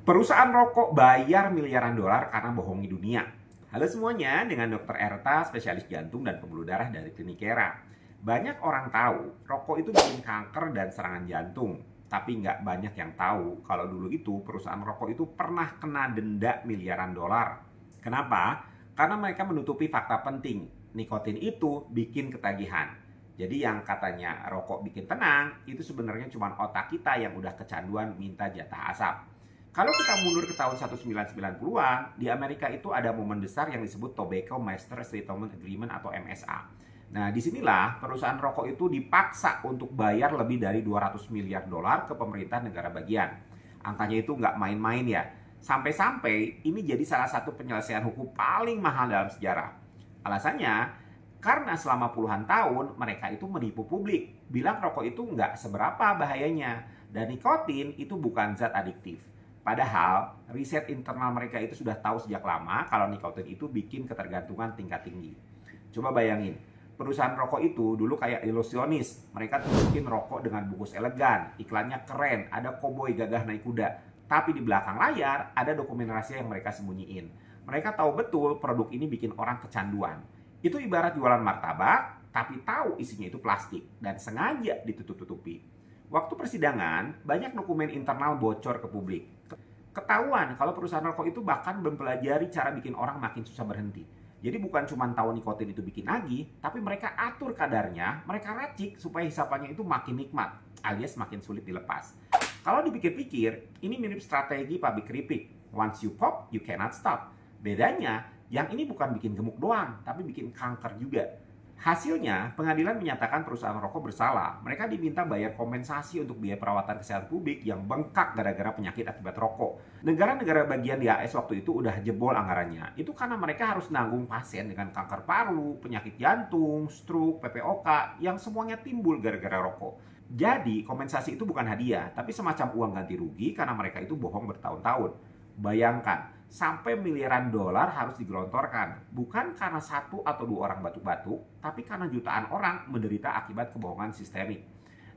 Perusahaan rokok bayar miliaran dolar karena bohongi dunia. Halo semuanya, dengan Dr. Erta, spesialis jantung dan pembuluh darah dari Klinik Kera. Banyak orang tahu rokok itu bikin kanker dan serangan jantung. Tapi nggak banyak yang tahu kalau dulu itu perusahaan rokok itu pernah kena denda miliaran dolar. Kenapa? Karena mereka menutupi fakta penting. Nikotin itu bikin ketagihan. Jadi yang katanya rokok bikin tenang, itu sebenarnya cuma otak kita yang udah kecanduan minta jatah asap. Kalau kita mundur ke tahun 1990-an, di Amerika itu ada momen besar yang disebut Tobacco Master Settlement Agreement atau MSA. Nah, disinilah perusahaan rokok itu dipaksa untuk bayar lebih dari 200 miliar dolar ke pemerintah negara bagian. Angkanya itu nggak main-main ya. Sampai-sampai ini jadi salah satu penyelesaian hukum paling mahal dalam sejarah. Alasannya, karena selama puluhan tahun mereka itu menipu publik. Bilang rokok itu nggak seberapa bahayanya. Dan nikotin itu bukan zat adiktif. Padahal riset internal mereka itu sudah tahu sejak lama kalau nikotin itu bikin ketergantungan tingkat tinggi. Coba bayangin, perusahaan rokok itu dulu kayak ilusionis. Mereka tunjukin rokok dengan bungkus elegan, iklannya keren, ada koboi gagah naik kuda. Tapi di belakang layar ada dokumen rahasia yang mereka sembunyiin. Mereka tahu betul produk ini bikin orang kecanduan. Itu ibarat jualan martabak, tapi tahu isinya itu plastik dan sengaja ditutup-tutupi. Waktu persidangan, banyak dokumen internal bocor ke publik. Ketahuan kalau perusahaan rokok itu bahkan mempelajari cara bikin orang makin susah berhenti. Jadi bukan cuma tahu nikotin itu bikin nagih, tapi mereka atur kadarnya, mereka racik supaya hisapannya itu makin nikmat, alias makin sulit dilepas. Kalau dipikir-pikir, ini mirip strategi pabrik keripik. Once you pop, you cannot stop. Bedanya, yang ini bukan bikin gemuk doang, tapi bikin kanker juga. Hasilnya, pengadilan menyatakan perusahaan rokok bersalah. Mereka diminta bayar kompensasi untuk biaya perawatan kesehatan publik yang bengkak gara-gara penyakit akibat rokok. Negara-negara bagian di AS waktu itu udah jebol anggarannya. Itu karena mereka harus nanggung pasien dengan kanker paru, penyakit jantung, stroke, PPOK, yang semuanya timbul gara-gara rokok. Jadi, kompensasi itu bukan hadiah, tapi semacam uang ganti rugi karena mereka itu bohong bertahun-tahun. Bayangkan, sampai miliaran dolar harus digelontorkan. Bukan karena satu atau dua orang batuk-batuk, tapi karena jutaan orang menderita akibat kebohongan sistemik.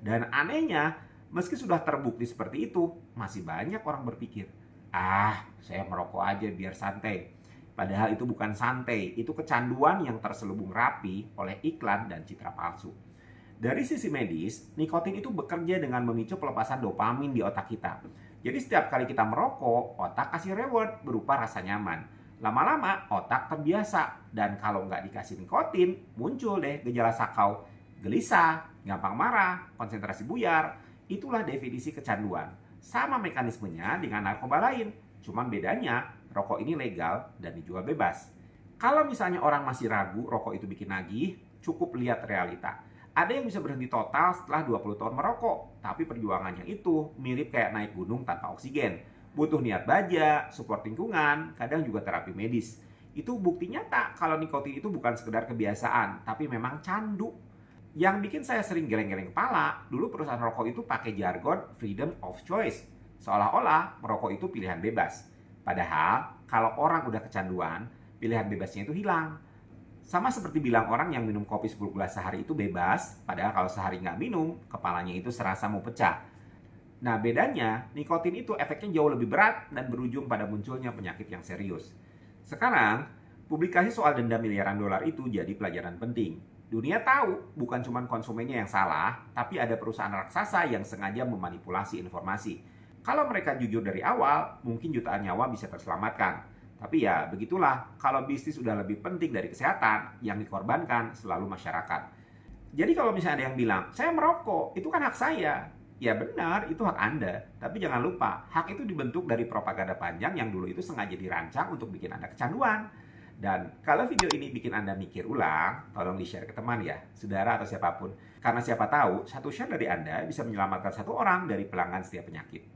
Dan anehnya, meski sudah terbukti seperti itu, masih banyak orang berpikir, saya merokok aja biar santai. Padahal itu bukan santai, itu kecanduan yang terselubung rapi oleh iklan dan citra palsu. Dari sisi medis, nikotin itu bekerja dengan memicu pelepasan dopamin di otak kita. Jadi setiap kali kita merokok, otak kasih reward berupa rasa nyaman. Lama-lama otak terbiasa, dan kalau nggak dikasih nikotin, muncul deh gejala sakau, gelisah, gampang marah, konsentrasi buyar. Itulah definisi kecanduan. Sama mekanismenya dengan narkoba lain, cuman bedanya rokok ini legal dan dijual bebas. Kalau misalnya orang masih ragu rokok itu bikin nagih, cukup lihat realita. Ada yang bisa berhenti total setelah 20 tahun merokok, tapi perjuangannya itu mirip kayak naik gunung tanpa oksigen. Butuh niat baja, support lingkungan, kadang juga terapi medis. Itu bukti nyata kalau nikotin itu bukan sekedar kebiasaan, tapi memang candu. Yang bikin saya sering geleng-geleng kepala, dulu perusahaan rokok itu pakai jargon freedom of choice. Seolah-olah merokok itu pilihan bebas. Padahal kalau orang udah kecanduan, pilihan bebasnya itu hilang. Sama seperti bilang orang yang minum kopi 10 gelas sehari itu bebas, padahal kalau sehari nggak minum, kepalanya itu serasa mau pecah. Nah bedanya, nikotin itu efeknya jauh lebih berat dan berujung pada munculnya penyakit yang serius. Sekarang, publikasi soal denda miliaran dolar itu jadi pelajaran penting. Dunia tahu bukan cuma konsumennya yang salah, tapi ada perusahaan raksasa yang sengaja memanipulasi informasi. Kalau mereka jujur dari awal, mungkin jutaan nyawa bisa terselamatkan. Tapi ya begitulah, kalau bisnis udah lebih penting dari kesehatan, yang dikorbankan selalu masyarakat. Jadi kalau misalnya ada yang bilang, saya merokok, itu kan hak saya. Ya benar, itu hak Anda. Tapi jangan lupa, hak itu dibentuk dari propaganda panjang yang dulu itu sengaja dirancang untuk bikin Anda kecanduan. Dan kalau video ini bikin Anda mikir ulang, tolong di-share ke teman ya, saudara atau siapapun. Karena siapa tahu, satu share dari Anda bisa menyelamatkan satu orang dari pelanggan setiap penyakit.